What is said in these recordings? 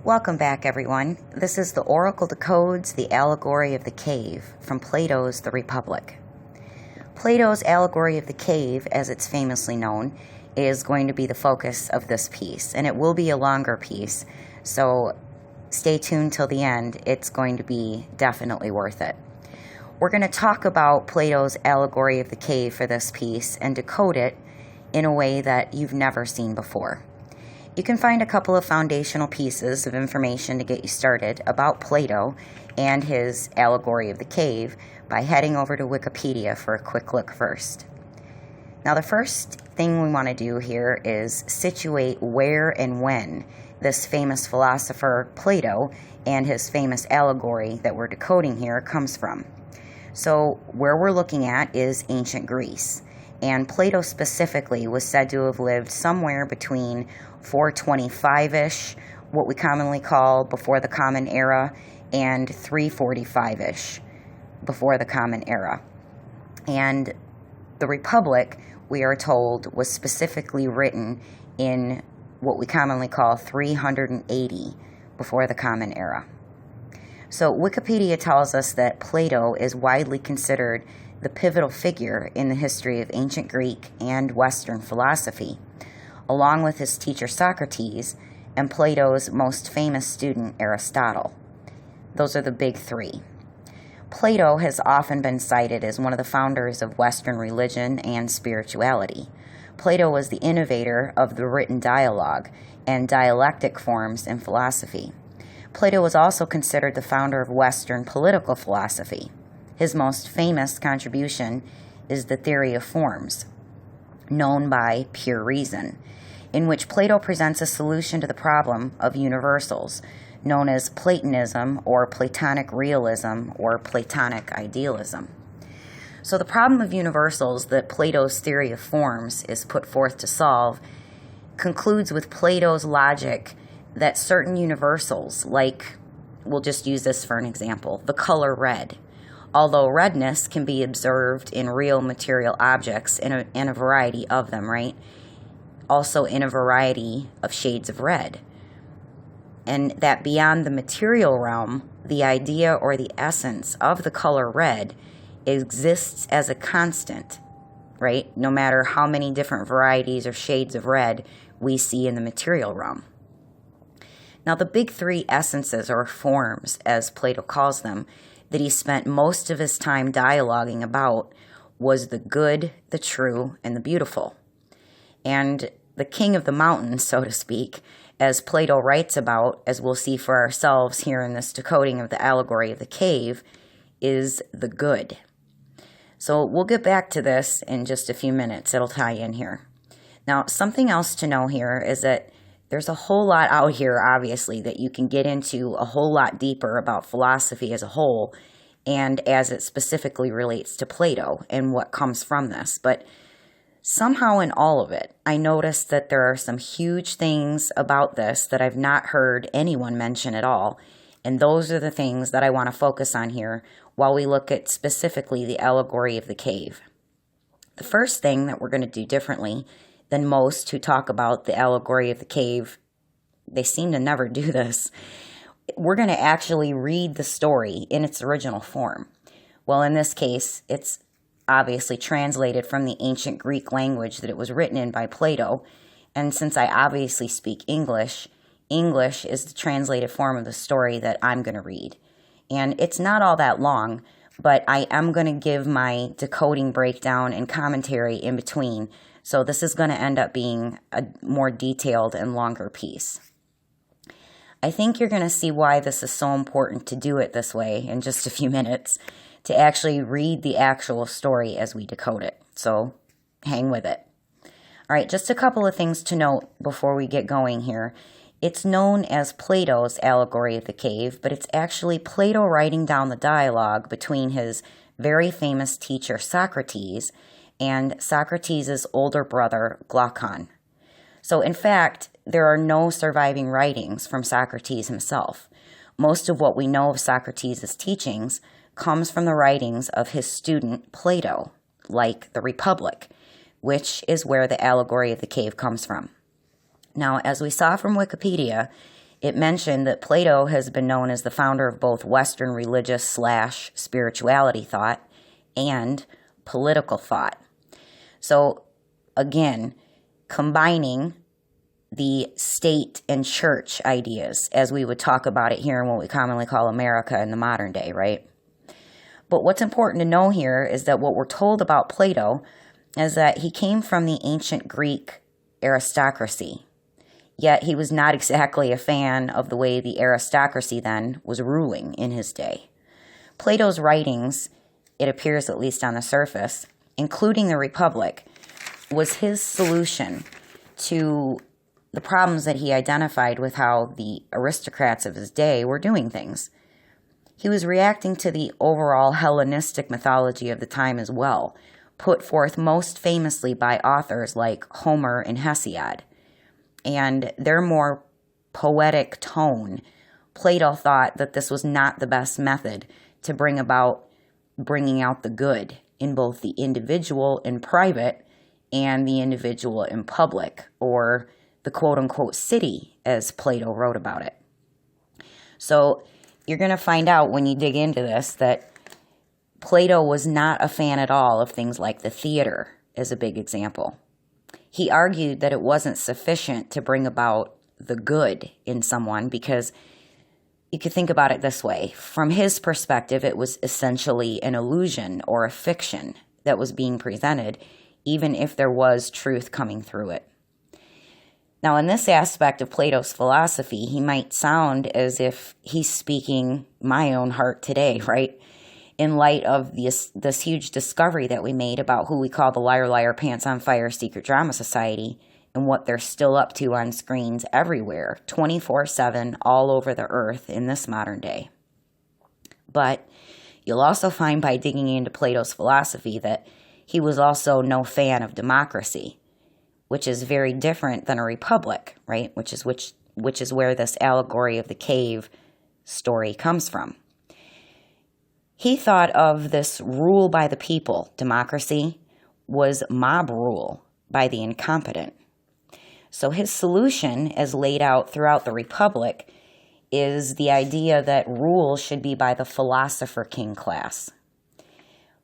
Welcome back, everyone. This is the Oracle Decodes The Allegory of the Cave from Plato's The Republic. Plato's Allegory of the Cave, as it's famously known, is going to be the focus of this piece, and it will be a longer piece, so stay tuned till the end. It's going to be definitely worth it. We're going to talk about Plato's Allegory of the Cave for this piece and decode it in a way that you've never seen before. You can find a couple of foundational pieces of information to get you started about Plato and his Allegory of the Cave by heading over to Wikipedia for a quick look first. Now, the first thing we want to do here is situate where and when this famous philosopher Plato and his famous allegory that we're decoding here comes from. So where we're looking at is ancient Greece, and Plato specifically was said to have lived somewhere between 425-ish, what we commonly call before the Common Era, and 345-ish, before the Common Era. And the Republic, we are told, was specifically written in what we commonly call 380 before the Common Era. So Wikipedia tells us that Plato is widely considered the pivotal figure in the history of ancient Greek and Western philosophy, along with his teacher Socrates and Plato's most famous student Aristotle. Those are the big three. Plato has often been cited as one of the founders of Western religion and spirituality. Plato was the innovator of the written dialogue and dialectic forms in philosophy. Plato was also considered the founder of Western political philosophy. His most famous contribution is the theory of forms, known by pure reason, in which Plato presents a solution to the problem of universals, known as Platonism or Platonic realism or Platonic idealism. So the problem of universals that Plato's theory of forms is put forth to solve concludes with Plato's logic that certain universals, like, we'll just use this for an example, the color red, although redness can be observed in real material objects in a variety of them, right? Also in a variety of shades of red. And that beyond the material realm, the idea or the essence of the color red exists as a constant, right? No matter how many different varieties or shades of red we see in the material realm. Now, the big three essences, or forms, as Plato calls them, that he spent most of his time dialoguing about was the good, the true, and the beautiful. And the king of the mountain, so to speak, as Plato writes about, as we'll see for ourselves here in this decoding of the Allegory of the Cave, is the good. So we'll get back to this in just a few minutes. It'll tie in here. Now, something else to know here is that there's a whole lot out here, obviously, that you can get into a whole lot deeper about philosophy as a whole and as it specifically relates to Plato and what comes from this. But somehow in all of it, I noticed that there are some huge things about this that I've not heard anyone mention at all. And those are the things that I want to focus on here while we look at specifically the Allegory of the Cave. The first thing that we're going to do differently than most who talk about the Allegory of the Cave, they seem to never do this, we're going to actually read the story in its original form. Well, in this case, it's obviously translated from the ancient Greek language that it was written in by Plato, and since I obviously speak English, English is the translated form of the story that I'm going to read. And it's not all that long, but I am going to give my decoding breakdown and commentary in between, so this is going to end up being a more detailed and longer piece. I think you're going to see why this is so important to do it this way in just a few minutes, to actually read the actual story as we decode it. So hang with it. All right, just a couple of things to note before we get going here. It's known as Plato's Allegory of the Cave, but it's actually Plato writing down the dialogue between his very famous teacher Socrates and Socrates' older brother Glaucon. So in fact, there are no surviving writings from Socrates himself. Most of what we know of Socrates' teachings comes from the writings of his student Plato, like the Republic, which is where the Allegory of the Cave comes from. Now, as we saw from Wikipedia, it mentioned that Plato has been known as the founder of both Western religious/spirituality thought and political thought. So, again, combining the state and church ideas, as we would talk about it here in what we commonly call America in the modern day, right? But what's important to know here is that what we're told about Plato is that he came from the ancient Greek aristocracy. Yet he was not exactly a fan of the way the aristocracy then was ruling in his day. Plato's writings, it appears at least on the surface, including the Republic, was his solution to the problems that he identified with how the aristocrats of his day were doing things. He was reacting to the overall Hellenistic mythology of the time as well, put forth most famously by authors like Homer and Hesiod. And their more poetic tone, Plato thought that this was not the best method to bring about bringing out the good in both the individual in private and the individual in public, or the quote-unquote city, as Plato wrote about it. So you're going to find out when you dig into this that Plato was not a fan at all of things like the theater, as a big example. He argued that it wasn't sufficient to bring about the good in someone because you could think about it this way. From his perspective, it was essentially an illusion or a fiction that was being presented, even if there was truth coming through it. Now, in this aspect of Plato's philosophy, he might sound as if he's speaking my own heart today, right? In light of this huge discovery that we made about who we call the Liar Liar Pants on Fire Secret Drama Society and what they're still up to on screens everywhere, 24/7, all over the earth in this modern day. But you'll also find by digging into Plato's philosophy that he was also no fan of democracy, which is very different than a republic, right? Which is where this allegory of the cave story comes from. He thought of this rule by the people, democracy, was mob rule by the incompetent. So his solution, as laid out throughout the Republic, is the idea that rule should be by the philosopher king class.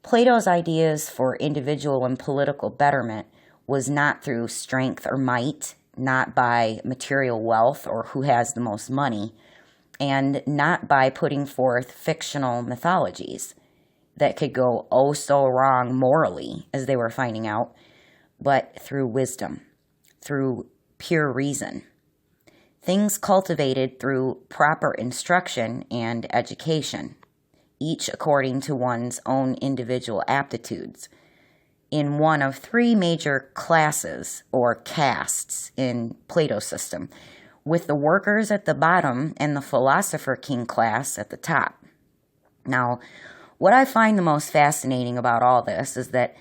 Plato's ideas for individual and political betterment was not through strength or might, not by material wealth or who has the most money, and not by putting forth fictional mythologies that could go oh so wrong morally, as they were finding out, but through wisdom, through pure reason. Things cultivated through proper instruction and education, each according to one's own individual aptitudes, in one of three major classes or castes in Plato's system, with the workers at the bottom and the philosopher king class at the top. Now, what I find the most fascinating about all this is that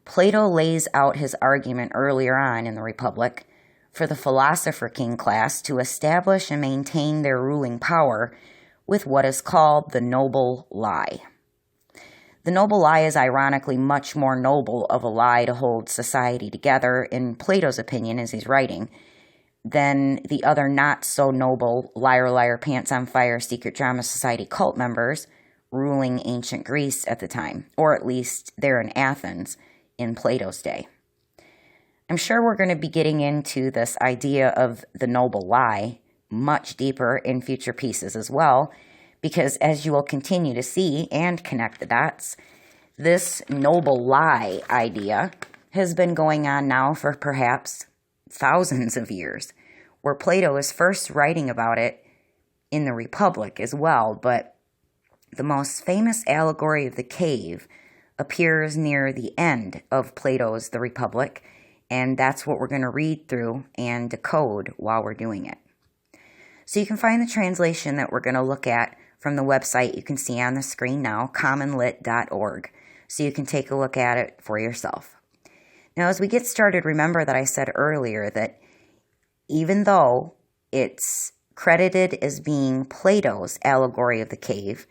Plato lays out his argument earlier on in the Republic for the philosopher king class to establish and maintain their ruling power with what is called the noble lie. The noble lie is ironically much more noble of a lie to hold society together, in Plato's opinion, as he's writing, than the other not-so-noble Liar Liar Pants on Fire Secret Drama Society cult members ruling ancient Greece at the time, or at least there in Athens in Plato's day. I'm sure we're going to be getting into this idea of the noble lie much deeper in future pieces as well, because as you will continue to see and connect the dots, this noble lie idea has been going on now for perhaps thousands of years, where Plato is first writing about it in the Republic as well, but the most famous allegory of the cave appears near the end of Plato's The Republic, and that's what we're going to read through and decode while we're doing it. So you can find the translation that we're going to look at from the website you can see on the screen now, commonlit.org, so you can take a look at it for yourself. Now, as we get started, remember that I said earlier that even though it's credited as being Plato's allegory of the cave,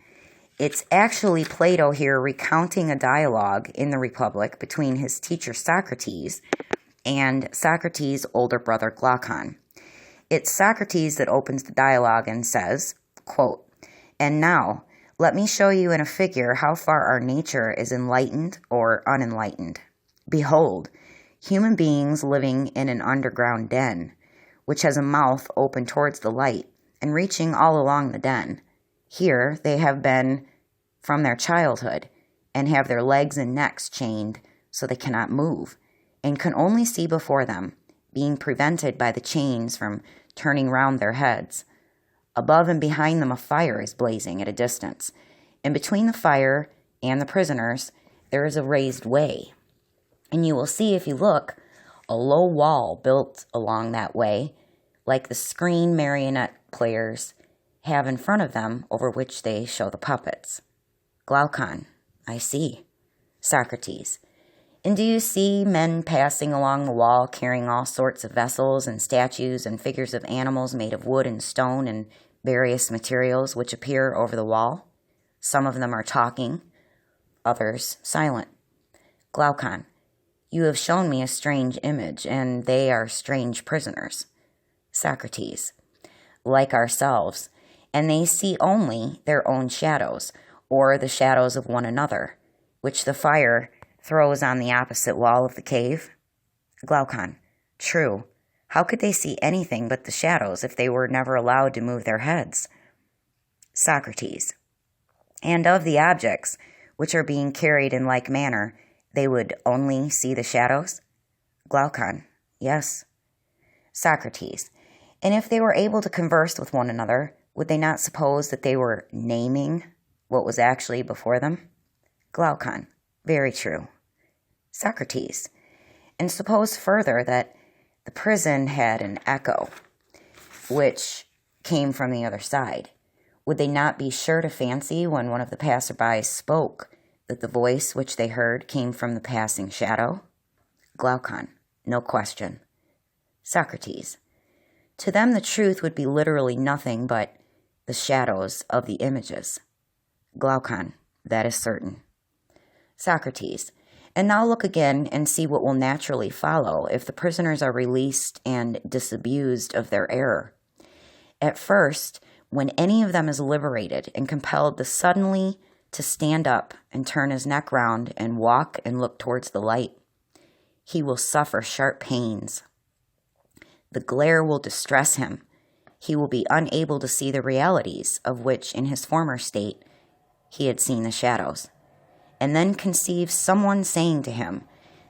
it's actually Plato here recounting a dialogue in the Republic between his teacher Socrates and Socrates' older brother Glaucon. It's Socrates that opens the dialogue and says, quote, "And now, let me show you in a figure how far our nature is enlightened or unenlightened. Behold, human beings living in an underground den, which has a mouth open towards the light and reaching all along the den. Here they have been from their childhood and have their legs and necks chained so they cannot move and can only see before them, being prevented by the chains from turning round their heads. Above and behind them a fire is blazing at a distance, and between the fire and the prisoners there is a raised way. And you will see, if you look, a low wall built along that way, like the screen marionette players have in front of them, over which they show the puppets." Glaucon: "I see." Socrates: "And do you see men passing along the wall carrying all sorts of vessels and statues and figures of animals made of wood and stone and various materials which appear over the wall? Some of them are talking, others silent." Glaucon: "You have shown me a strange image, and they are strange prisoners." Socrates: "Like ourselves, and they see only their own shadows, or the shadows of one another, which the fire throws on the opposite wall of the cave." Glaucon: "True. How could they see anything but the shadows if they were never allowed to move their heads?" Socrates: "And of the objects which are being carried in like manner, they would only see the shadows?" Glaucon: "Yes." Socrates: "And if they were able to converse with one another, would they not suppose that they were naming what was actually before them?" Glaucon: "Very true." Socrates: "And suppose further that the prison had an echo, which came from the other side. Would they not be sure to fancy, when one of the passersby spoke, that the voice which they heard came from the passing shadow?" Glaucon: "No question." Socrates: "To them the truth would be literally nothing but the shadows of the images." Glaucon: "That is certain." Socrates: "And now look again and see what will naturally follow if the prisoners are released and disabused of their error. At first, when any of them is liberated and compelled suddenly to stand up and turn his neck round and walk and look towards the light, he will suffer sharp pains. The glare will distress him. He will be unable to see the realities of which in his former state he had seen the shadows, and then conceive someone saying to him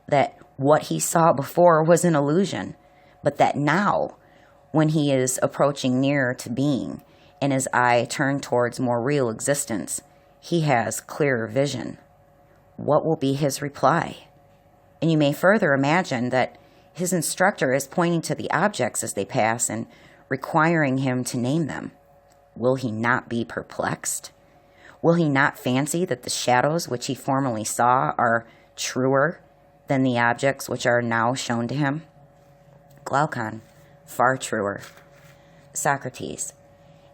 that what he saw before was an illusion, but that now, when he is approaching nearer to being, and his eye turned towards more real existence, he has clearer vision. What will be his reply? And you may further imagine that his instructor is pointing to the objects as they pass and requiring him to name them. Will he not be perplexed? Will he not fancy that the shadows which he formerly saw are truer than the objects which are now shown to him? Glaucon: "Far truer." Socrates: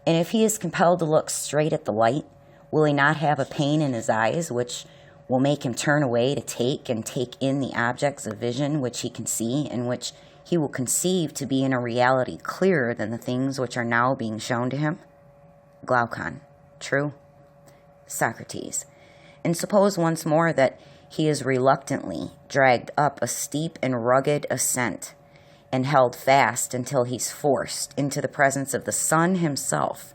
"And if he is compelled to look straight at the light, will he not have a pain in his eyes which will make him turn away to take in the objects of vision which he can see, and which he will conceive to be in a reality clearer than the things which are now being shown to him?" Glaucon: "True." Socrates: "And suppose once more that he is reluctantly dragged up a steep and rugged ascent, and held fast until he's forced into the presence of the sun himself.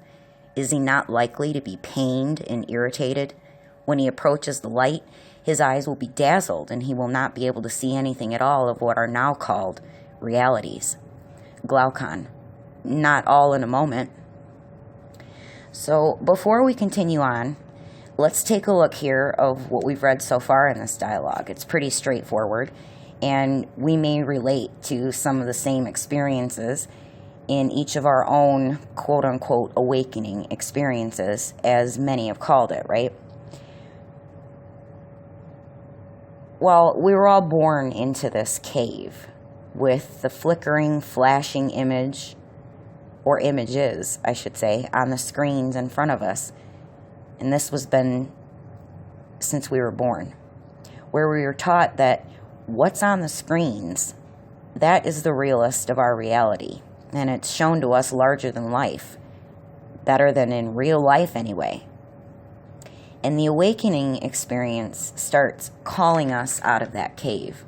Is he not likely to be pained and irritated? When he approaches the light, his eyes will be dazzled, and he will not be able to see anything at all of what are now called realities." Glaucon: "Not all in a moment." So before we continue on, let's take a look here of what we've read so far in this dialogue. It's pretty straightforward, and we may relate to some of the same experiences in each of our own quote-unquote awakening experiences, as many have called it, right? Well, we were all born into this cave with the flickering, flashing image, or images, I should say, on the screens in front of us. And this was been since we were born, where we were taught that what's on the screens, that is the realist of our reality. and it's shown to us larger than life, better than in real life anyway. And the awakening experience starts calling us out of that cave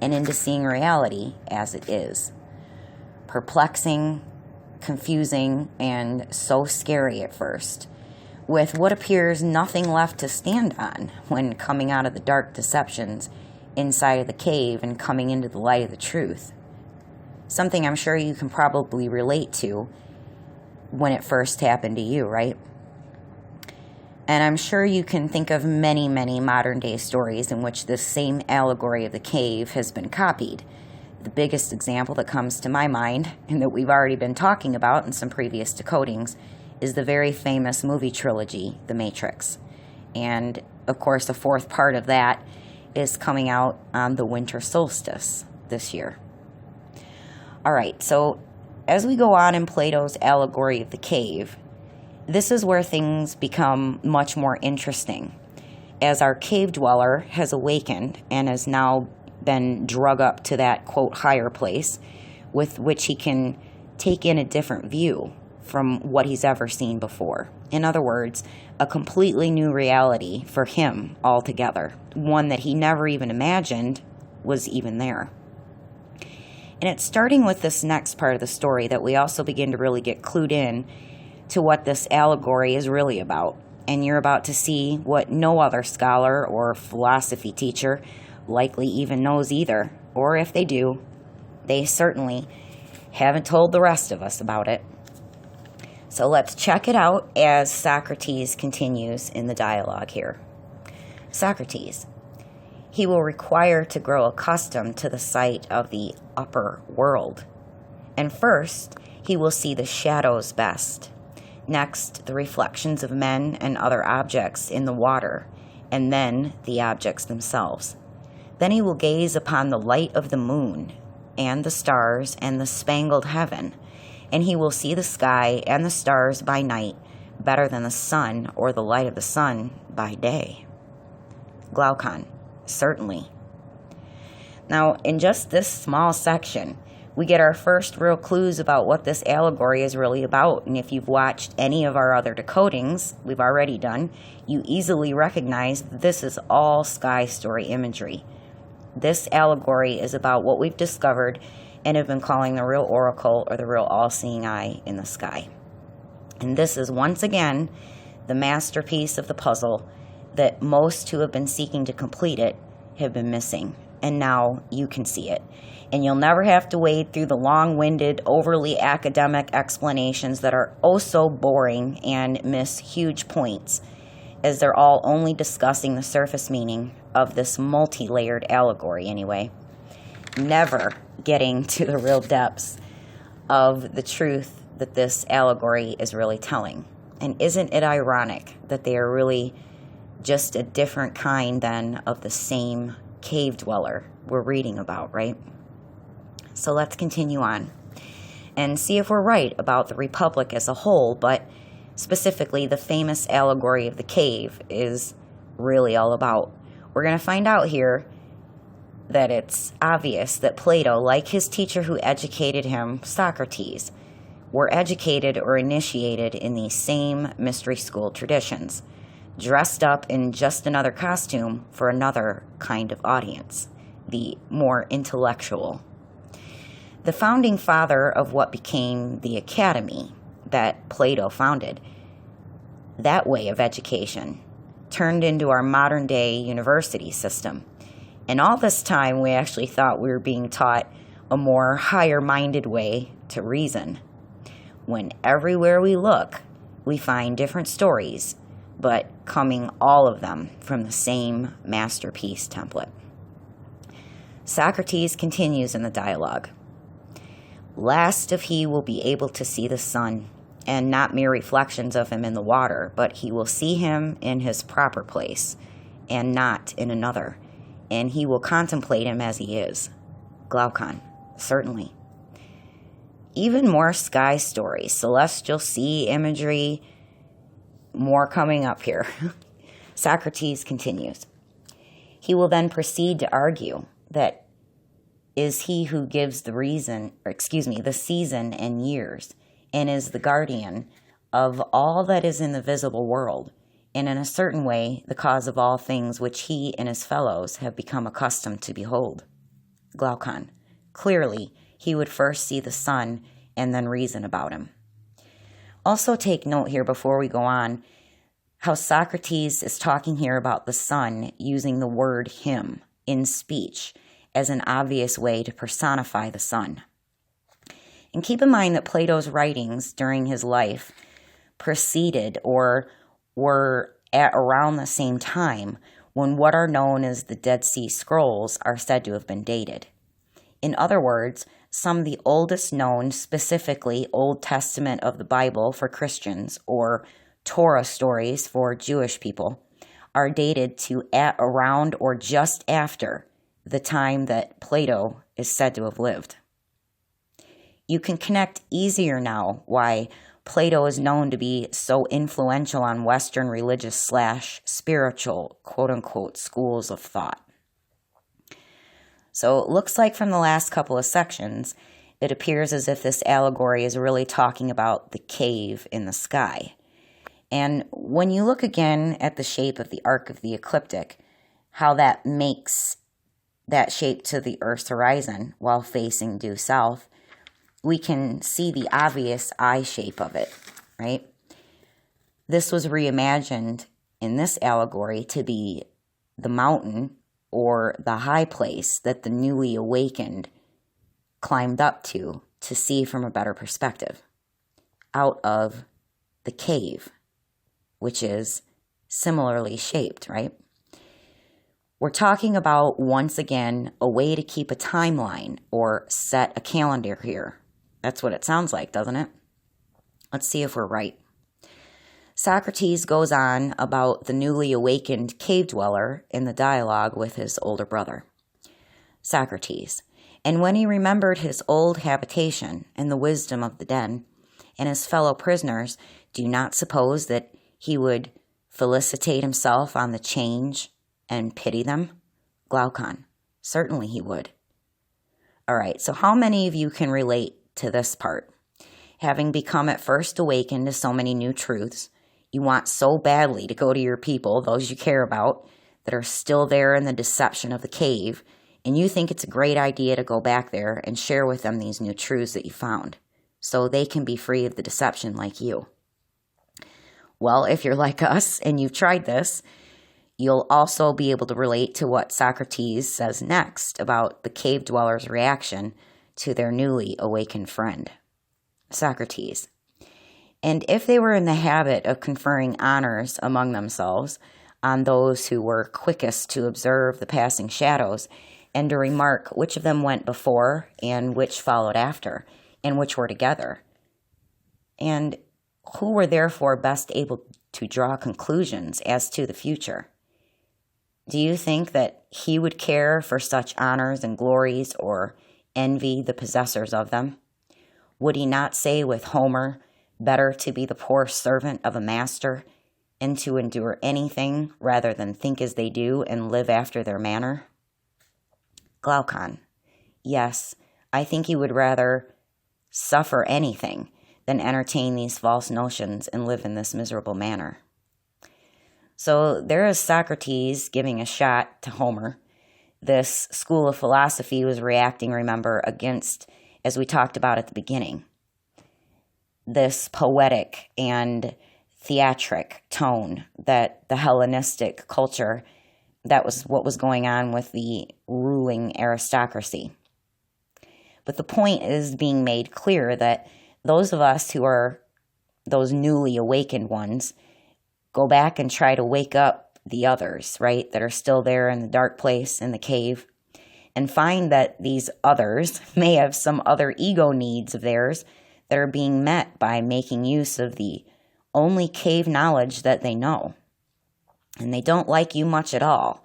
and into seeing reality as it is. Perplexing, confusing, and so scary at first, with what appears nothing left to stand on when coming out of the dark deceptions inside of the cave and coming into the light of the truth. Something I'm sure you can probably relate to when it first happened to you, right? And I'm sure you can think of many, many modern-day stories in which this same allegory of the cave has been copied. The biggest example that comes to my mind, and that we've already been talking about in some previous decodings, is the very famous movie trilogy, The Matrix. And, of course, the fourth part of that is coming out on the winter solstice this year. All right, so as we go on in Plato's allegory of the cave, this is where things become much more interesting, as our cave dweller has awakened and has now been drug up to that, quote, higher place, with which he can take in a different view from what he's ever seen before. In other words, a completely new reality for him altogether, one that he never even imagined was even there. And it's starting with this next part of the story that we also begin to really get clued in to what this allegory is really about. And you're about to see what no other scholar or philosophy teacher likely even knows either. Or if they do, they certainly haven't told the rest of us about it. So let's check it out as Socrates continues in the dialogue here. Socrates: he will require to grow accustomed to the sight of the upper world. And first, he will see the shadows best. Next, the reflections of men and other objects in the water, and then the objects themselves. Then he will gaze upon the light of the moon, and the stars, and the spangled heaven, and he will see the sky and the stars by night better than the sun or the light of the sun by day. Glaucon: certainly. Now, in just this small section, we get our first real clues about what this allegory is really about. And if you've watched any of our other decodings we've already done, you easily recognize that this is all sky story imagery. This allegory is about what we've discovered and have been calling the real oracle or the real all-seeing eye in the sky. And this is once again the masterpiece of the puzzle that most who have been seeking to complete it have been missing. And now you can see it. And you'll never have to wade through the long-winded, overly academic explanations that are oh so boring and miss huge points, as they're all only discussing the surface meaning of this multi-layered allegory anyway, never getting to the real depths of the truth that this allegory is really telling. And isn't it ironic that they are really just a different kind then of the same cave dweller we're reading about, right? So let's continue on and see if we're right about the Republic as a whole, but specifically the famous allegory of the cave is really all about. We're going to find out here that it's obvious that Plato, like his teacher who educated him, Socrates, were educated or initiated in these same mystery school traditions, dressed up in just another costume for another kind of audience, the more intellectual. The founding father of what became the academy that Plato founded, that way of education, turned into our modern-day university system. And all this time, we actually thought we were being taught a more higher-minded way to reason. When everywhere we look, we find different stories, but coming all of them from the same masterpiece template. Socrates continues in the dialogue. Last of he will be able to see the sun, and not mere reflections of him in the water, but he will see him in his proper place, and not in another, and he will contemplate him as he is. Glaucon: certainly. Even more sky stories, celestial sea imagery, more coming up here. Socrates continues. He will then proceed to argue that is he who gives the season and years, and is the guardian of all that is in the visible world, and in a certain way the cause of all things which he and his fellows have become accustomed to behold. Glaucon. Clearly, he would first see the sun and then reason about him. Also take note here before we go on, how Socrates is talking here about the sun using the word him in speech as an obvious way to personify the sun. And keep in mind that Plato's writings during his life preceded or were at around the same time when what are known as the Dead Sea Scrolls are said to have been dated. In other words, some of the oldest known, specifically Old Testament of the Bible for Christians or Torah stories for Jewish people, are dated to at around or just after the time that Plato is said to have lived. You can connect easier now why Plato is known to be so influential on Western religious / spiritual, quote-unquote, schools of thought. So it looks like from the last couple of sections, it appears as if this allegory is really talking about the cave in the sky. And when you look again at the shape of the arc of the ecliptic, how that makes that shape to the Earth's horizon while facing due south, we can see the obvious eye shape of it, right? This was reimagined in this allegory to be the mountain or the high place that the newly awakened climbed up to see from a better perspective, out of the cave, which is similarly shaped, right? We're talking about, once again, a way to keep a timeline or set a calendar here. That's what it sounds like, doesn't it? Let's see if we're right. Socrates goes on about the newly awakened cave dweller in the dialogue with his older brother. Socrates, and when he remembered his old habitation and the wisdom of the den and his fellow prisoners, do you not suppose that he would felicitate himself on the change and pity them? Glaucon, certainly he would. All right, so how many of you can relate to this part? Having become at first awakened to so many new truths, you want so badly to go to your people, those you care about, that are still there in the deception of the cave, and you think it's a great idea to go back there and share with them these new truths that you found, so they can be free of the deception like you. Well, if you're like us and you've tried this, you'll also be able to relate to what Socrates says next about the cave dwellers' reaction to their newly awakened friend. Socrates, and if they were in the habit of conferring honors among themselves on those who were quickest to observe the passing shadows, and to remark which of them went before and which followed after, and which were together, and who were therefore best able to draw conclusions as to the future, do you think that he would care for such honors and glories or envy the possessors of them? Would he not say with Homer, better to be the poor servant of a master and to endure anything rather than think as they do and live after their manner? Glaucon, yes, I think he would rather suffer anything than entertain these false notions and live in this miserable manner. So there is Socrates giving a shot to Homer. This school of philosophy was reacting, remember, against, as we talked about at the beginning, this poetic and theatric tone that the Hellenistic culture, that was what was going on with the ruling aristocracy. But the point is being made clear that those of us who are those newly awakened ones go back and try to wake up the others, right, that are still there in the dark place in the cave, and find that these others may have some other ego needs of theirs that are being met by making use of the only cave knowledge that they know. And they don't like you much at all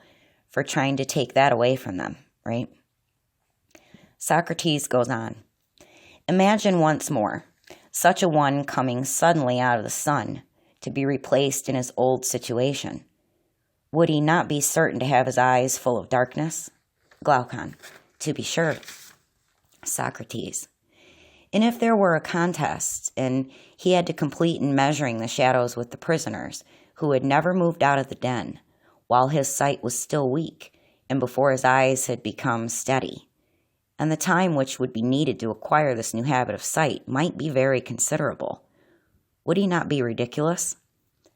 for trying to take that away from them, right? Socrates goes on, imagine once more such a one coming suddenly out of the sun to be replaced in his old situation. Would he not be certain to have his eyes full of darkness? Glaucon, To be sure, Socrates. And if there were a contest, and he had to complete in measuring the shadows with the prisoners, who had never moved out of the den, while his sight was still weak, and before his eyes had become steady, and the time which would be needed to acquire this new habit of sight might be very considerable, would he not be ridiculous?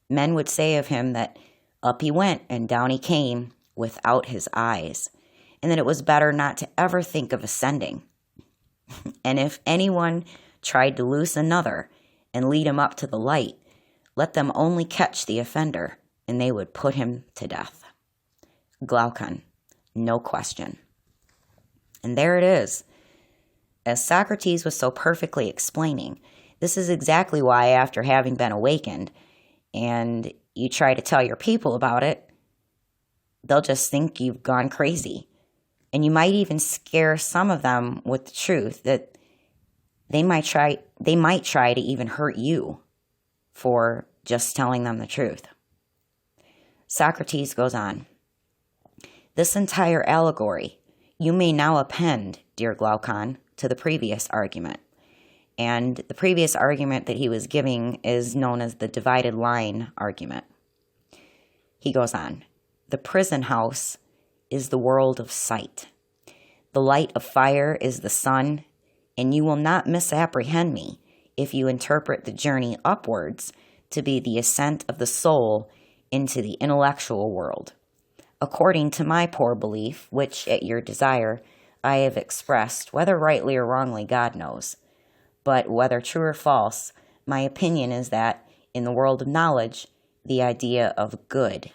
Men would say of him that up he went and down he came without his eyes, and that it was better not to ever think of ascending. And if anyone tried to loose another and lead him up to the light, let them only catch the offender, and they would put him to death. Glaucon, no question. And there it is. As Socrates was so perfectly explaining, this is exactly why after having been awakened, and you try to tell your people about it, they'll just think you've gone crazy. And you might even scare some of them with the truth that they might try to even hurt you for just telling them the truth. Socrates goes on, "This entire allegory you may now append, dear Glaucon, to the previous argument." And the previous argument that he was giving is known as the divided line argument. He goes on, "The prison house is the world of sight. The light of fire is the sun, and you will not misapprehend me if you interpret the journey upwards to be the ascent of the soul into the intellectual world. According to my poor belief, which at your desire I have expressed, whether rightly or wrongly, God knows. But whether true or false, my opinion is that in the world of knowledge, the idea of good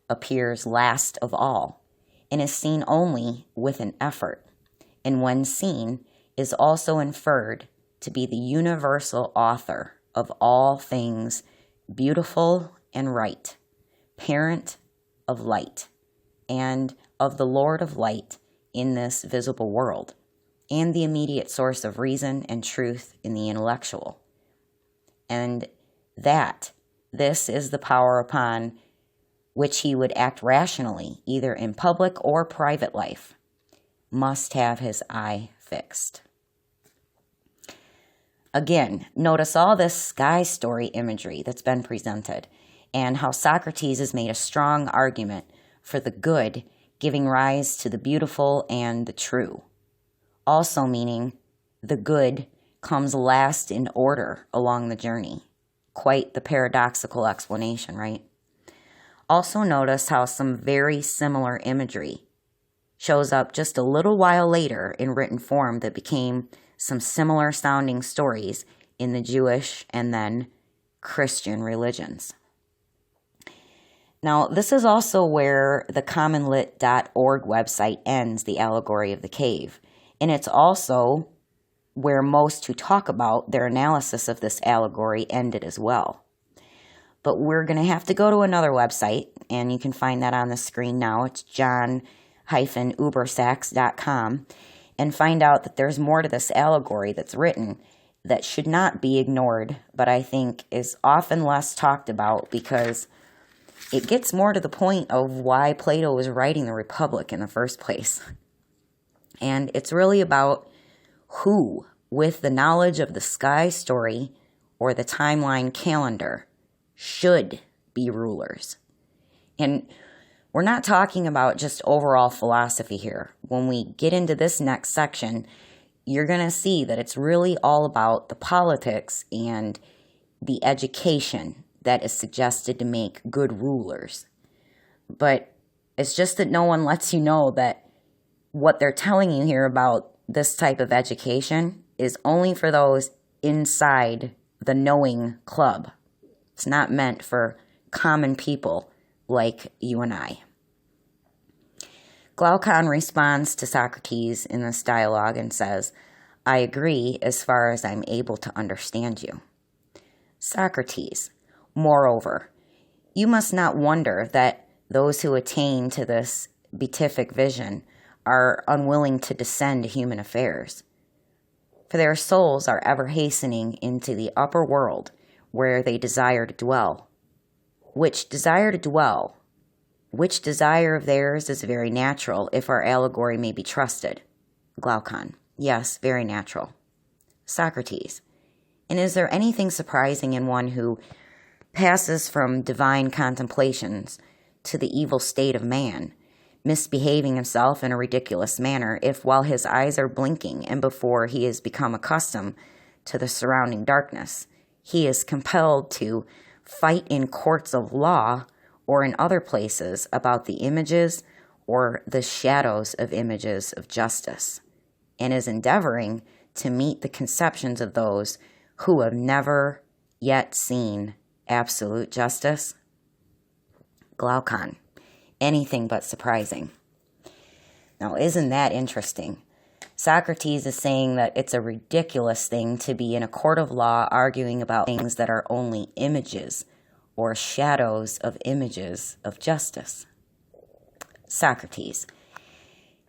appears last of all, and is seen only with an effort, and when seen, is also inferred to be the universal author of all things beautiful and right, parent of light, and of the Lord of light in this visible world, and the immediate source of reason and truth in the intellectual. And that this is the power upon which he would act rationally, either in public or private life, must have his eye fixed." Again, notice all this sky story imagery that's been presented, and how Socrates has made a strong argument for the good giving rise to the beautiful and the true. Also meaning the good comes last in order along the journey. Quite the paradoxical explanation, right? Also notice how some very similar imagery shows up just a little while later in written form that became some similar sounding stories in the Jewish and then Christian religions. Now, this is also where the commonlit.org website ends the allegory of the cave. And it's also where most who talk about their analysis of this allegory ended as well. But we're going to have to go to another website, and you can find that on the screen now. It's john-ubersax.com, and find out that there's more to this allegory that's written that should not be ignored, but I think is often less talked about because it gets more to the point of why Plato was writing the Republic in the first place. And it's really about who, with the knowledge of the sky story or the timeline calendar, should be rulers. And we're not talking about just overall philosophy here. When we get into this next section, you're going to see that it's really all about the politics and the education that is suggested to make good rulers. But it's just that no one lets you know that what they're telling you here about this type of education is only for those inside the knowing club. It's not meant for common people like you and I. Glaucon responds to Socrates in this dialogue and says, "I agree as far as I'm able to understand you." Socrates, moreover, you must not wonder that those who attain to this beatific vision are unwilling to descend to human affairs, for their souls are ever hastening into the upper world where they desire to dwell, which desire to dwell which desire of theirs is very natural, if our allegory may be trusted? Glaucon. Yes, very natural. Socrates. And is there anything surprising in one who passes from divine contemplations to the evil state of man, misbehaving himself in a ridiculous manner, if while his eyes are blinking and before he has become accustomed to the surrounding darkness, he is compelled to fight in courts of law or in other places about the images or the shadows of images of justice, and is endeavoring to meet the conceptions of those who have never yet seen absolute justice? Glaucon. Anything but surprising. Now, isn't that interesting? Socrates is saying that it's a ridiculous thing to be in a court of law arguing about things that are only images or shadows of images of justice. Socrates.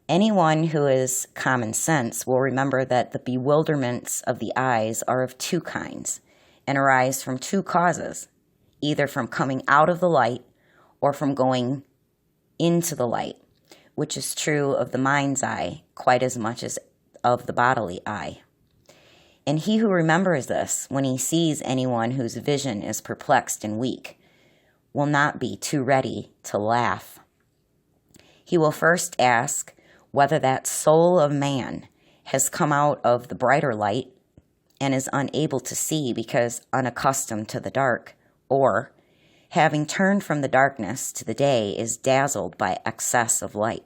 Anyone who is common sense will remember that the bewilderments of the eyes are of two kinds and arise from two causes, either from coming out of the light or from going into the light, which is true of the mind's eye quite as much as of the bodily eye. And he who remembers this, when he sees anyone whose vision is perplexed and weak, will not be too ready to laugh. He will first ask whether that soul of man has come out of the brighter light and is unable to see because unaccustomed to the dark, or, having turned from the darkness to the day, is dazzled by excess of light.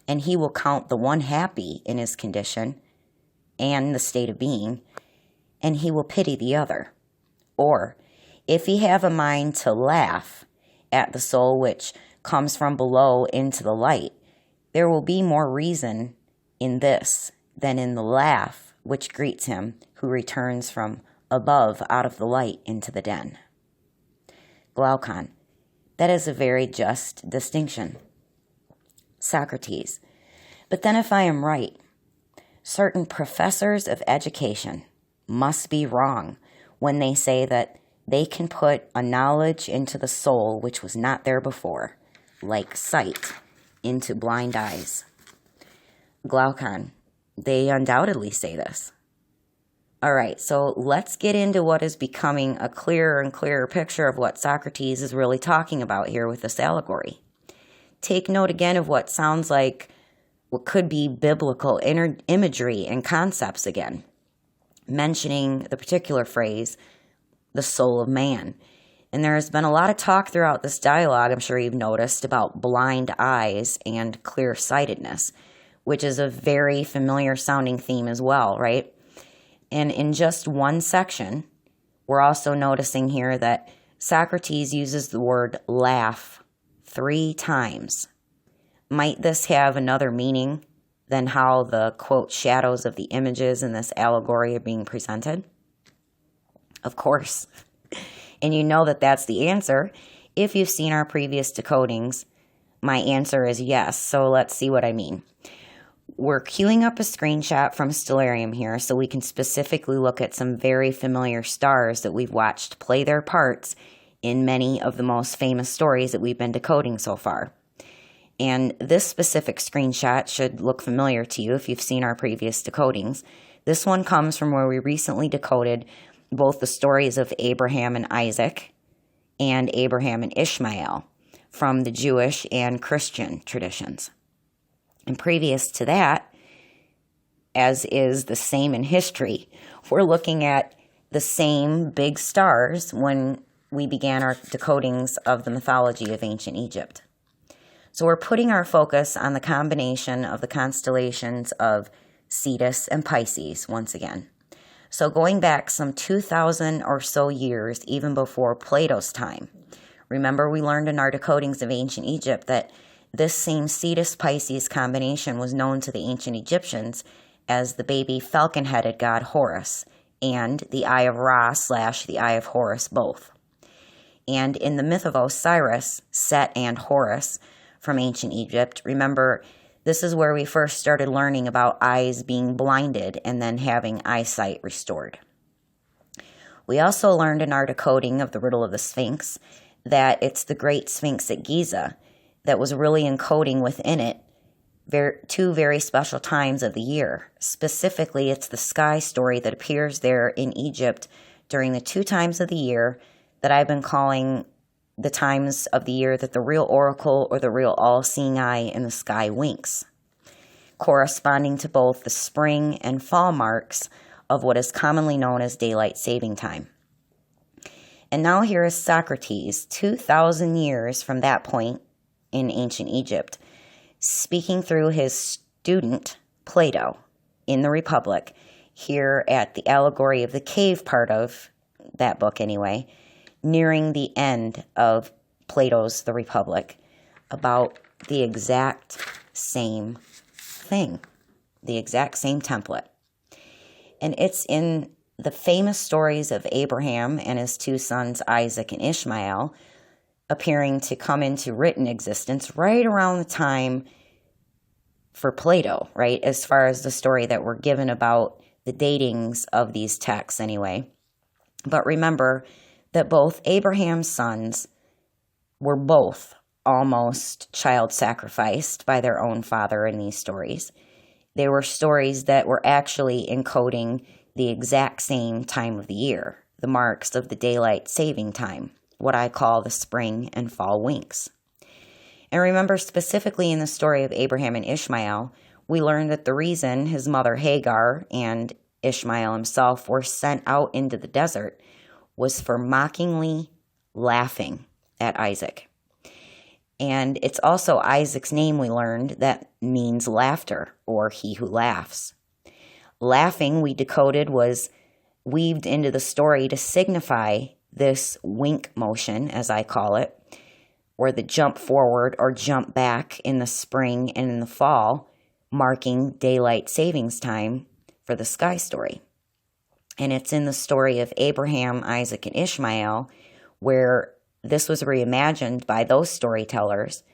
And he will count the one happy in his condition and the state of being, and he will pity the other. Or, if he have a mind to laugh at the soul which comes from below into the light, there will be more reason in this than in the laugh which greets him who returns from above out of the light into the den. Glaucon. That is a very just distinction. Socrates. But then if I am right, certain professors of education must be wrong when they say that they can put a knowledge into the soul which was not there before, like sight into blind eyes. Glaucon. They undoubtedly say this. All right, so let's get into what is becoming a clearer and clearer picture of what Socrates is really talking about here with this allegory. Take note again of what sounds like what could be biblical imagery and concepts again, mentioning the particular phrase, the soul of man. And there has been a lot of talk throughout this dialogue, I'm sure you've noticed, about blind eyes and clear-sightedness, which is a very familiar sounding theme as well, right? And in just one section, we're also noticing here that Socrates uses the word laugh 3 times. Might this have another meaning than how the, quote, shadows of the images in this allegory are being presented? Of course. And you know that that's the answer. If you've seen our previous decodings, my answer is yes. So let's see what I mean. We're queuing up a screenshot from Stellarium here so we can specifically look at some very familiar stars that we've watched play their parts in many of the most famous stories that we've been decoding so far. And this specific screenshot should look familiar to you if you've seen our previous decodings. This one comes from where we recently decoded both the stories of Abraham and Isaac and Abraham and Ishmael from the Jewish and Christian traditions. And previous to that, as is the same in history, we're looking at the same big stars when we began our decodings of the mythology of ancient Egypt. So we're putting our focus on the combination of the constellations of Cetus and Pisces once again. So going back some 2,000 or so years, even before Plato's time, remember we learned in our decodings of ancient Egypt that this same Cetus-Pisces combination was known to the ancient Egyptians as the baby falcon-headed god Horus and the Eye of Ra / the Eye of Horus both. And in the myth of Osiris, Set and Horus from ancient Egypt, remember this is where we first started learning about eyes being blinded and then having eyesight restored. We also learned in our decoding of the Riddle of the Sphinx that it's the Great Sphinx at Giza that was really encoding within it two very special times of the year. Specifically, it's the sky story that appears there in Egypt during the 2 times of the year that I've been calling the times of the year that the real oracle or the real all-seeing eye in the sky winks, corresponding to both the spring and fall marks of what is commonly known as daylight saving time. And now here is Socrates, 2,000 years from that point in ancient Egypt, speaking through his student, Plato, in the Republic, here at the Allegory of the Cave part of that book anyway, nearing the end of Plato's The Republic, about the exact same thing, the exact same template. And it's in the famous stories of Abraham and his 2 sons, Isaac and Ishmael, appearing to come into written existence right around the time for Plato, right? As far as the story that we're given about the datings of these texts anyway. But remember that both Abraham's sons were both almost child sacrificed by their own father in these stories. They were stories that were actually encoding the exact same time of the year, the marks of the daylight saving time, what I call the spring and fall winks. And remember, specifically in the story of Abraham and Ishmael, we learned that the reason his mother Hagar and Ishmael himself were sent out into the desert was for mockingly laughing at Isaac. And it's also Isaac's name, we learned, that means laughter, or he who laughs. Laughing, we decoded, was weaved into the story to signify this wink motion, as I call it, or the jump forward or jump back in the spring and in the fall, marking daylight savings time for the sky story. And it's in the story of Abraham, Isaac, and Ishmael, where this was reimagined by those storytellers,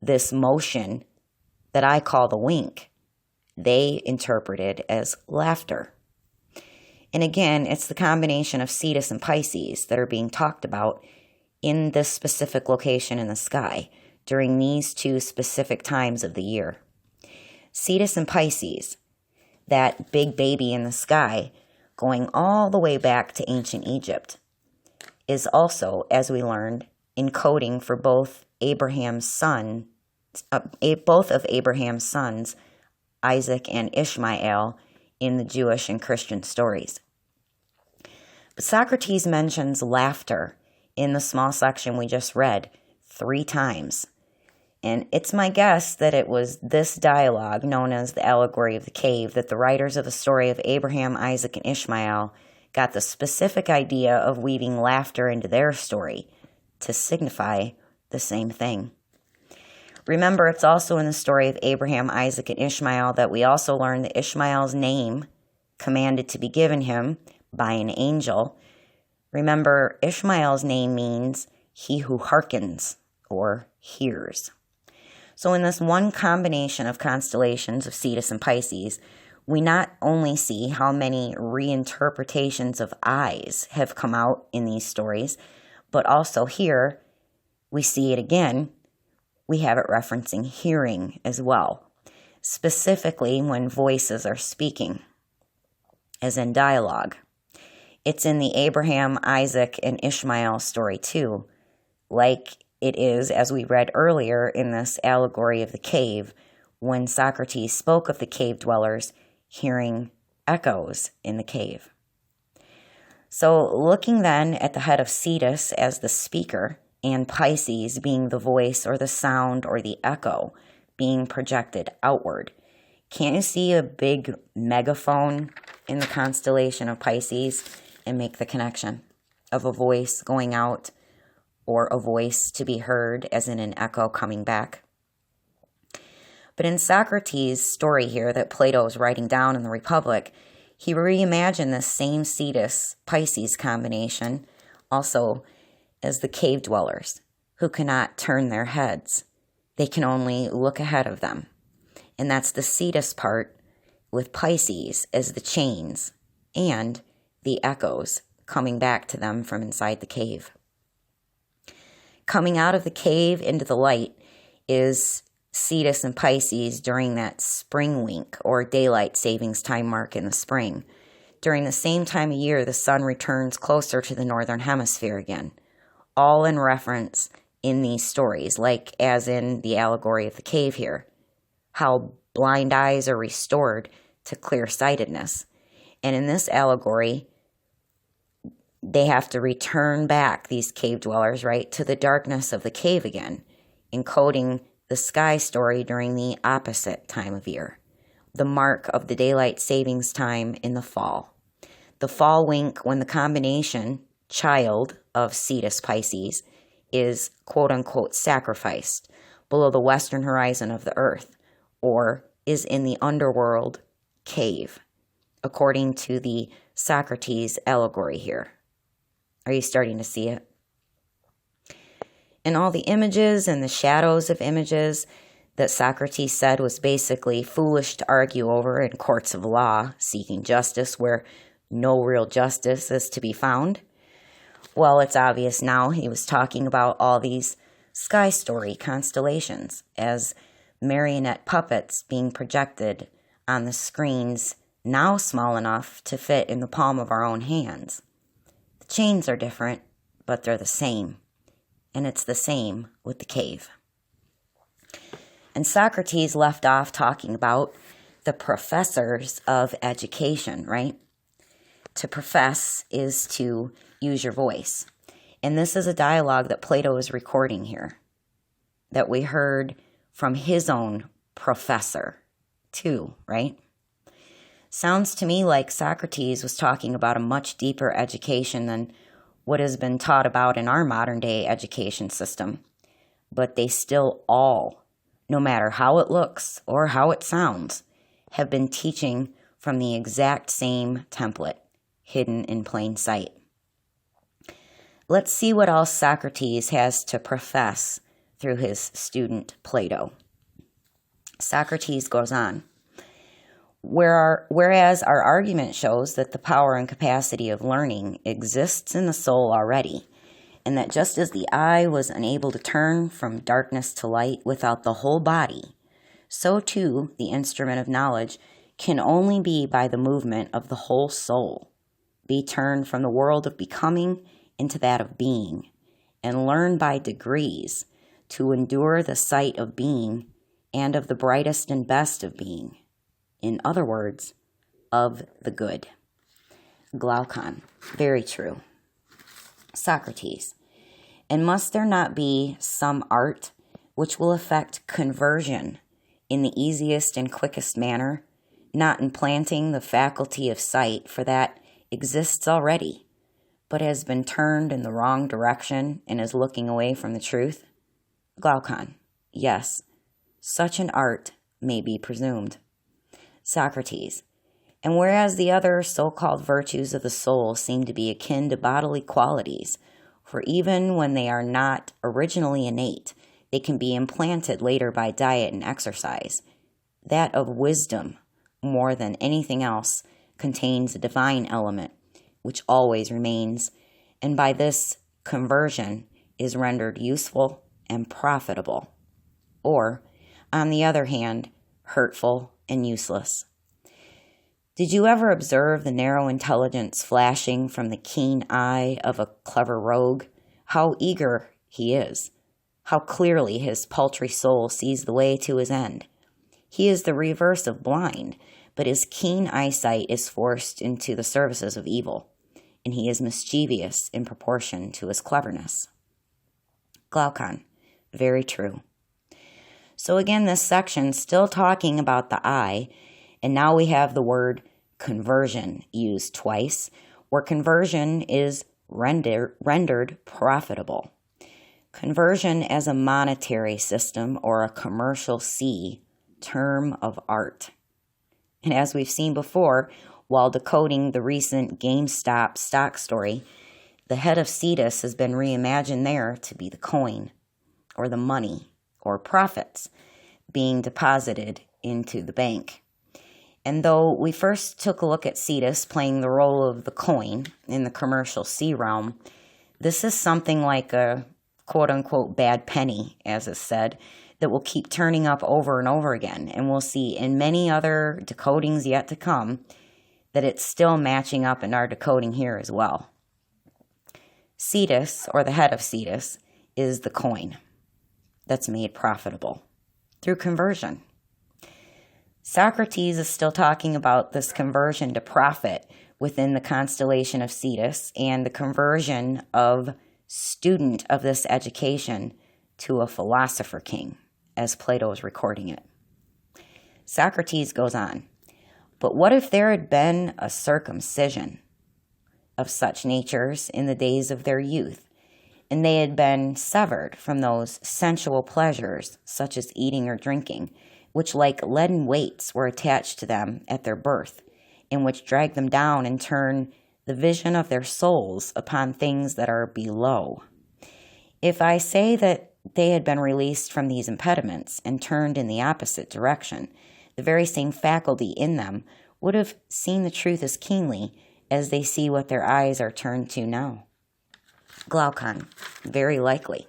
this motion that I call the wink, they interpreted as laughter. And again, it's the combination of Cetus and Pisces that are being talked about in this specific location in the sky during these 2 specific times of the year. Cetus and Pisces, that big baby in the sky, going all the way back to ancient Egypt, is also, as we learned, encoding for both of Abraham's sons, Isaac and Ishmael, in the Jewish and Christian stories. But Socrates mentions laughter in the small section we just read 3 times. And it's my guess that it was this dialogue, known as the Allegory of the Cave, that the writers of the story of Abraham, Isaac, and Ishmael got the specific idea of weaving laughter into their story to signify the same thing. Remember, it's also in the story of Abraham, Isaac, and Ishmael that we also learn that Ishmael's name, commanded to be given him by an angel. Remember, Ishmael's name means he who hearkens or hears. So in this one combination of constellations of Cetus and Pisces, we not only see how many reinterpretations of eyes have come out in these stories, but also here we see it again. We have it referencing hearing as well, specifically when voices are speaking, as in dialogue. It's in the Abraham, Isaac, and Ishmael story too, like it is, as we read earlier in this Allegory of the Cave, when Socrates spoke of the cave dwellers hearing echoes in the cave. So looking then at the head of Cetus as the speaker, and Pisces being the voice or the sound or the echo being projected outward, can't you see a big megaphone in the constellation of Pisces and make the connection of a voice going out or a voice to be heard as in an echo coming back? But in Socrates' story here that Plato is writing down in the Republic, he reimagined this same Cetus-Pisces combination also as the cave dwellers who cannot turn their heads. They can only look ahead of them. And that's the Cetus part with Pisces as the chains and the echoes coming back to them from inside the cave. Coming out of the cave into the light is Cetus and Pisces during that spring wink or daylight savings time mark in the spring. During the same time of year, the sun returns closer to the northern hemisphere again, all in reference in these stories, like as in the allegory of the cave here, how blind eyes are restored to clear-sightedness. And in this allegory, they have to return back, these cave dwellers, right, to the darkness of the cave again, encoding the sky story during the opposite time of year, the mark of the daylight savings time in the fall. The fall wink when the combination, child of Cetus Pisces, is quote-unquote sacrificed below the western horizon of the earth, or is in the underworld cave, according to the Socrates allegory here. Are you starting to see it? And all the images and the shadows of images that Socrates said was basically foolish to argue over in courts of law, seeking justice where no real justice is to be found. Well, it's obvious now he was talking about all these sky story constellations as marionette puppets being projected on the screens, now small enough to fit in the palm of our own hands. The chains are different, but they're the same. And it's the same with the cave. And Socrates left off talking about the professors of education, right? To profess is to use your voice. And this is a dialogue that Plato is recording here, that we heard from his own professor, too, right? Sounds to me like Socrates was talking about a much deeper education than what has been taught about in our modern-day education system. But they still all, no matter how it looks or how it sounds, have been teaching from the exact same template, hidden in plain sight. Let's see what else Socrates has to profess through his student Plato. Socrates goes on, whereas our argument shows that the power and capacity of learning exists in the soul already, and that just as the eye was unable to turn from darkness to light without the whole body, so too the instrument of knowledge can only be by the movement of the whole soul, be turned from the world of becoming into that of being, and learn by degrees to endure the sight of being and of the brightest and best of being. In other words, of the good. Glaucon, very true. Socrates, and must there not be some art which will effect conversion in the easiest and quickest manner, not implanting the faculty of sight, for that exists already, but has been turned in the wrong direction and is looking away from the truth? Glaucon, yes, such an art may be presumed. Socrates, and whereas the other so-called virtues of the soul seem to be akin to bodily qualities, for even when they are not originally innate, they can be implanted later by diet and exercise, that of wisdom, more than anything else, contains a divine element, which always remains, and by this conversion is rendered useful and profitable, or, on the other hand, hurtful and useless. Did you ever observe the narrow intelligence flashing from the keen eye of a clever rogue? How eager he is, how clearly his paltry soul sees the way to his end. He is the reverse of blind, but his keen eyesight is forced into the services of evil, and he is mischievous in proportion to his cleverness. Glaucon, very true. So again, this section still talking about the eye, and now we have the word conversion used twice, where conversion is rendered profitable. Conversion as a monetary system or a commercial term of art. And as we've seen before, while decoding the recent GameStop stock story, the head of Cetus has been reimagined there to be the coin, or the money, or profits being deposited into the bank. And though we first took a look at Cetus playing the role of the coin in the commercial C realm, this is something like a quote-unquote bad penny, as is said, that will keep turning up over and over again. And we'll see in many other decodings yet to come that it's still matching up in our decoding here as well. Cetus, or the head of Cetus, is the coin that's made profitable through conversion. Socrates is still talking about this conversion to profit within the constellation of Cetus and the conversion of student of this education to a philosopher king, as Plato is recording it. Socrates goes on, but what if there had been a circumcision of such natures in the days of their youth, and they had been severed from those sensual pleasures, such as eating or drinking, which like leaden weights were attached to them at their birth, and which drag them down and turn the vision of their souls upon things that are below. If I say that they had been released from these impediments and turned in the opposite direction, the very same faculty in them would have seen the truth as keenly as they see what their eyes are turned to now. Glaucon, very likely.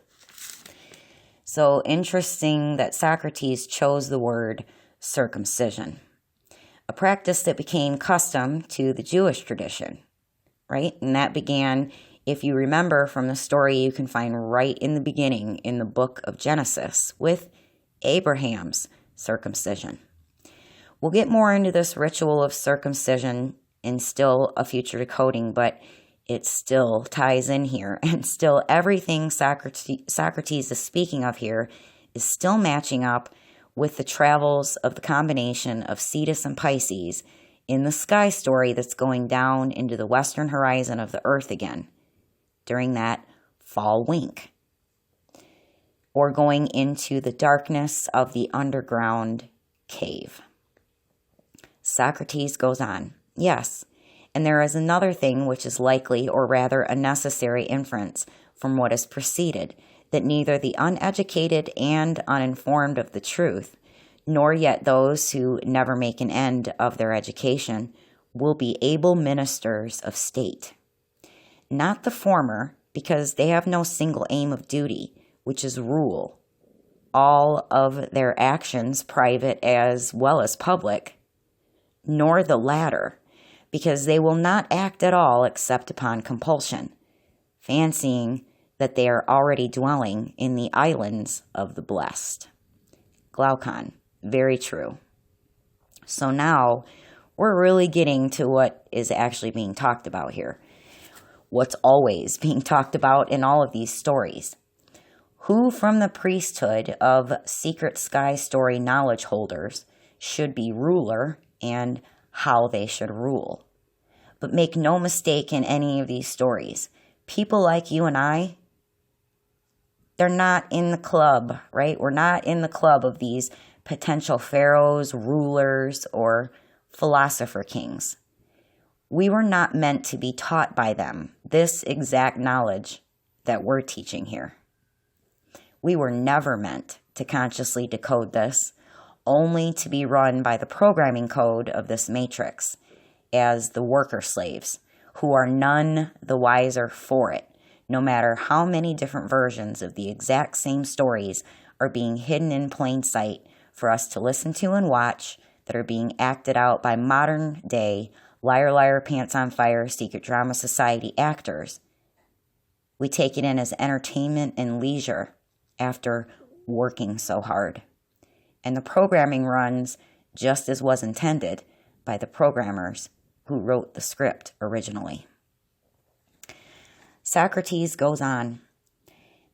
So interesting that Socrates chose the word circumcision, a practice that became custom to the Jewish tradition, right? And that began, if you remember from the story you can find right in the beginning in the book of Genesis, with Abraham's circumcision. We'll get more into this ritual of circumcision in still a future decoding, but it still ties in here, and still everything Socrates is speaking of here is still matching up with the travels of the combination of Cetus and Pisces in the sky story that's going down into the western horizon of the earth again during that fall wink, or going into the darkness of the underground cave. Socrates goes on, yes, and there is another thing which is likely, or rather a necessary inference from what has preceded, that neither the uneducated and uninformed of the truth, nor yet those who never make an end of their education, will be able ministers of state. Not the former, because they have no single aim of duty, which is rule, all of their actions private as well as public, nor the latter, because they will not act at all except upon compulsion, fancying that they are already dwelling in the islands of the blessed. Glaucon, very true. So now we're really getting to what is actually being talked about here. What's always being talked about in all of these stories. Who from the priesthood of secret sky story knowledge holders should be ruler and how they should rule. But make no mistake in any of these stories. People like you and I, they're not in the club, right? We're not in the club of these potential pharaohs, rulers, or philosopher kings. We were not meant to be taught by them this exact knowledge that we're teaching here. We were never meant to consciously decode this, only to be run by the programming code of this matrix as the worker slaves, who are none the wiser for it, no matter how many different versions of the exact same stories are being hidden in plain sight for us to listen to and watch, that are being acted out by modern day liar, liar, pants on fire, secret drama society actors. We take it in as entertainment and leisure after working so hard. And the programming runs just as was intended by the programmers who wrote the script originally. Socrates goes on,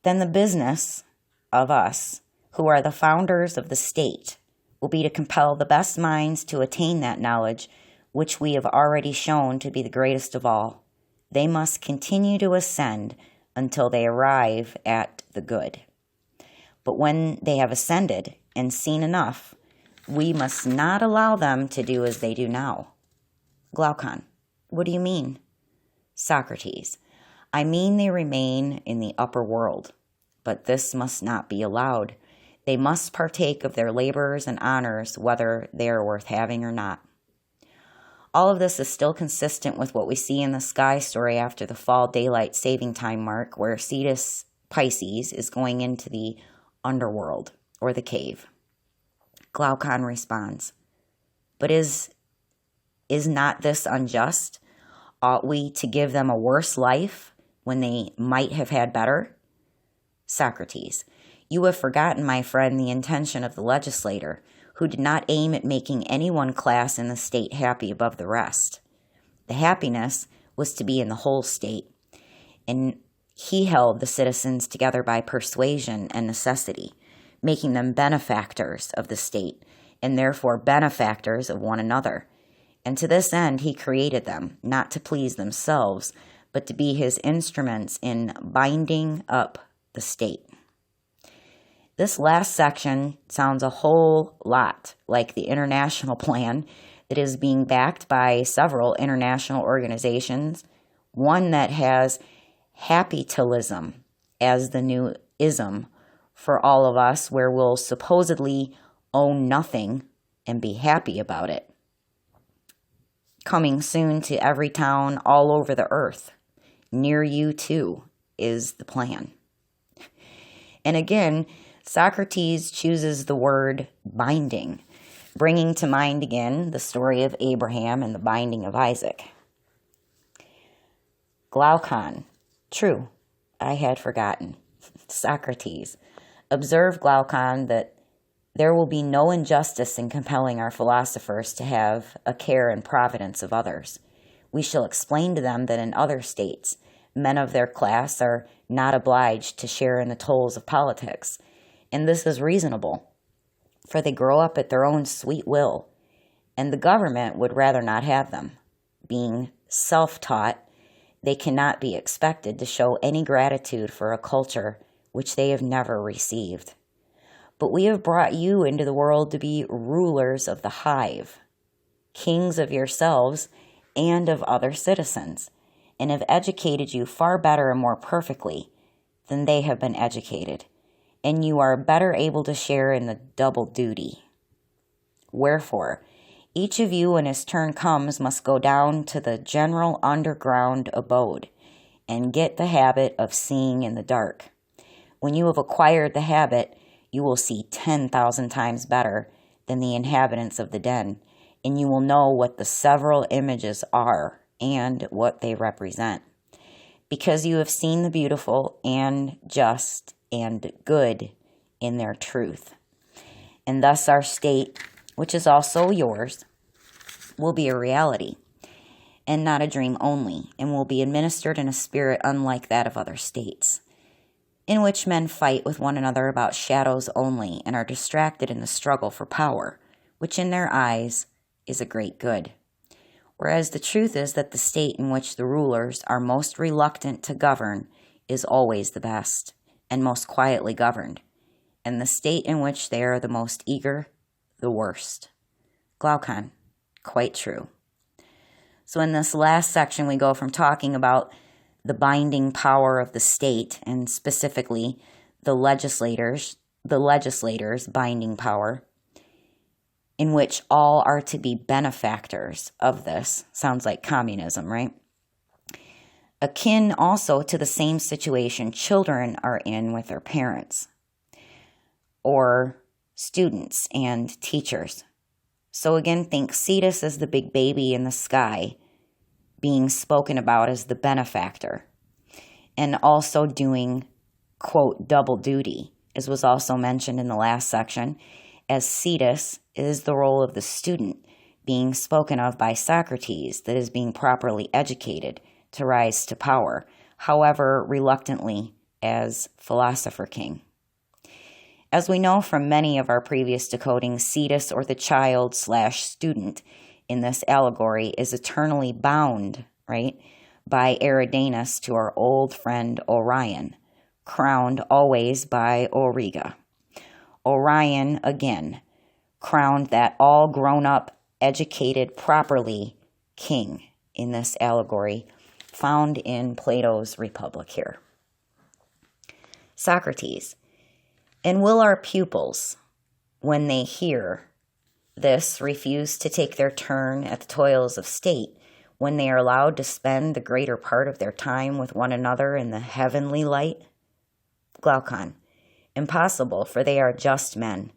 then the business of us, who are the founders of the state, will be to compel the best minds to attain that knowledge which we have already shown to be the greatest of all. They must continue to ascend until they arrive at the good. But when they have ascended and seen enough, we must not allow them to do as they do now. Glaucon, what do you mean? Socrates, I mean they remain in the upper world, but this must not be allowed. They must partake of their labors and honors, whether they are worth having or not. All of this is still consistent with what we see in the sky story after the fall daylight saving time mark, where Cetus Pisces is going into the underworld or the cave. Glaucon responds, "But is not this unjust? Ought we to give them a worse life when they might have had better?" Socrates, "You have forgotten, my friend, the intention of the legislator, who did not aim at making any one class in the state happy above the rest. The happiness was to be in the whole state, and he held the citizens together by persuasion and necessity, making them benefactors of the state, and therefore benefactors of one another. And to this end he created them, not to please themselves, but to be his instruments in binding up the state." This last section sounds a whole lot like the international plan that is being backed by several international organizations, one that has happytalism as the new ism for all of us, where we'll supposedly own nothing and be happy about it. Coming soon to every town all over the earth. Near you too is the plan. And again, Socrates chooses the word binding, bringing to mind again the story of Abraham and the binding of Isaac. Glaucon, true, I had forgotten. Socrates, observe, Glaucon, that there will be no injustice in compelling our philosophers to have a care and providence of others. We shall explain to them that in other states, men of their class are not obliged to share in the toils of politics, and this is reasonable, for they grow up at their own sweet will, and the government would rather not have them. Being self-taught, they cannot be expected to show any gratitude for a culture which they have never received. But we have brought you into the world to be rulers of the hive, kings of yourselves and of other citizens, and have educated you far better and more perfectly than they have been educated, and you are better able to share in the double duty. Wherefore, each of you when his turn comes must go down to the general underground abode and get the habit of seeing in the dark. When you have acquired the habit, you will see 10,000 times better than the inhabitants of the den, and you will know what the several images are and what they represent. Because you have seen the beautiful and just and good in their truth. And thus our state, which is also yours, will be a reality, and not a dream only, and will be administered in a spirit unlike that of other states, in which men fight with one another about shadows only, and are distracted in the struggle for power, which in their eyes is a great good. Whereas the truth is that the state in which the rulers are most reluctant to govern is always the best, and most quietly governed, and the state in which they are the most eager, the worst. Glaucon, quite true. So in this last section, we go from talking about the binding power of the state, and specifically the legislators' binding power, in which all are to be benefactors of this. Sounds like communism, right? Akin also to the same situation children are in with their parents, or students and teachers. So again, think Cetus as the big baby in the sky, being spoken about as the benefactor, and also doing, quote, double duty, as was also mentioned in the last section, as Cetus is the role of the student being spoken of by Socrates that is being properly educated to rise to power, however reluctantly, as philosopher king. As we know from many of our previous decodings, Cetus, or the child/student in this allegory, is eternally bound, right, by Eridanus to our old friend Orion, crowned always by Auriga. Orion, again, crowned that all grown-up, educated properly king in this allegory, found in Plato's Republic here. Socrates, and will our pupils, when they hear this, refuse to take their turn at the toils of state, when they are allowed to spend the greater part of their time with one another in the heavenly light? Glaucon. Impossible, for they are just men,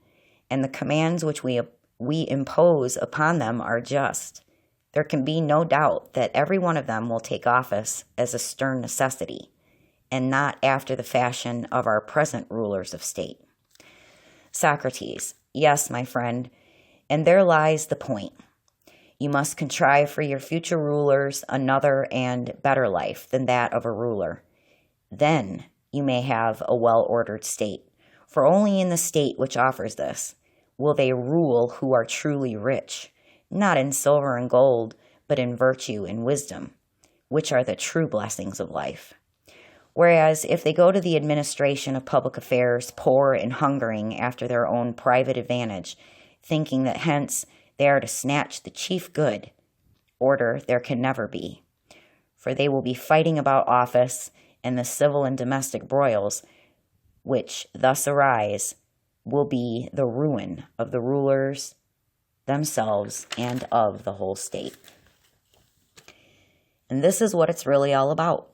and the commands which we impose upon them are just. There can be no doubt that every one of them will take office as a stern necessity, and not after the fashion of our present rulers of state. Socrates. Yes, my friend, and there lies the point. You must contrive for your future rulers another and better life than that of a ruler. Then you may have a well-ordered state, for only in the state which offers this will they rule who are truly rich, not in silver and gold, but in virtue and wisdom, which are the true blessings of life. Whereas if they go to the administration of public affairs poor and hungering after their own private advantage, thinking that hence they are to snatch the chief good, order there can never be. For they will be fighting about office, and the civil and domestic broils which thus arise will be the ruin of the rulers themselves and of the whole state. And this is what it's really all about.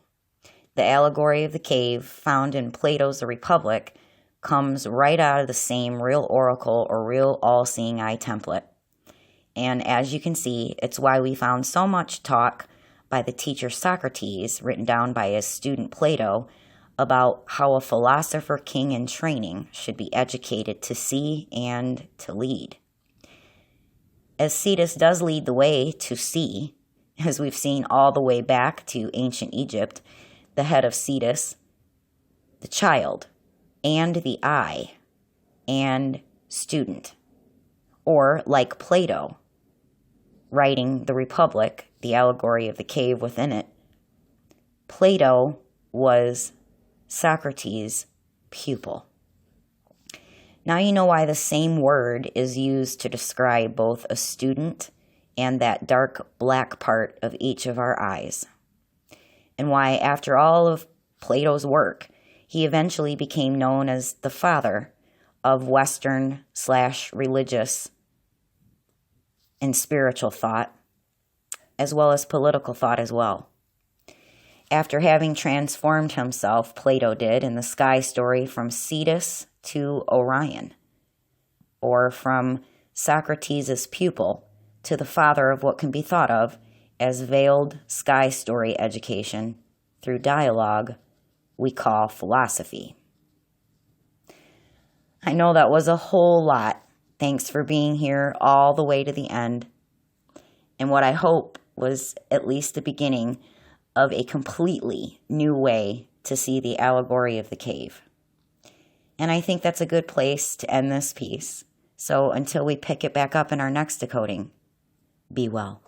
The allegory of the cave, found in Plato's The Republic, comes right out of the same real oracle or real all-seeing eye template. And as you can see, it's why we found so much talk by the teacher Socrates, written down by his student Plato, about how a philosopher king in training should be educated to see and to lead. As Cetus does lead the way to see, as we've seen all the way back to ancient Egypt, the head of Cetus, the child, and the eye, and student. Or, like Plato, writing the Republic, the allegory of the cave within it, Plato was Socrates' pupil. Now you know why the same word is used to describe both a student and that dark black part of each of our eyes. And why, after all of Plato's work, he eventually became known as the father of Western/religious and spiritual thought, as well as political thought as well. After having transformed himself, Plato did, in the sky story from Cetus to Orion, or from Socrates' pupil to the father of what can be thought of as veiled sky story education through dialogue we call philosophy. I know that was a whole lot. Thanks for being here all the way to the end. And what I hope was at least the beginning of a completely new way to see the allegory of the cave. And I think that's a good place to end this piece. So until we pick it back up in our next decoding, be well.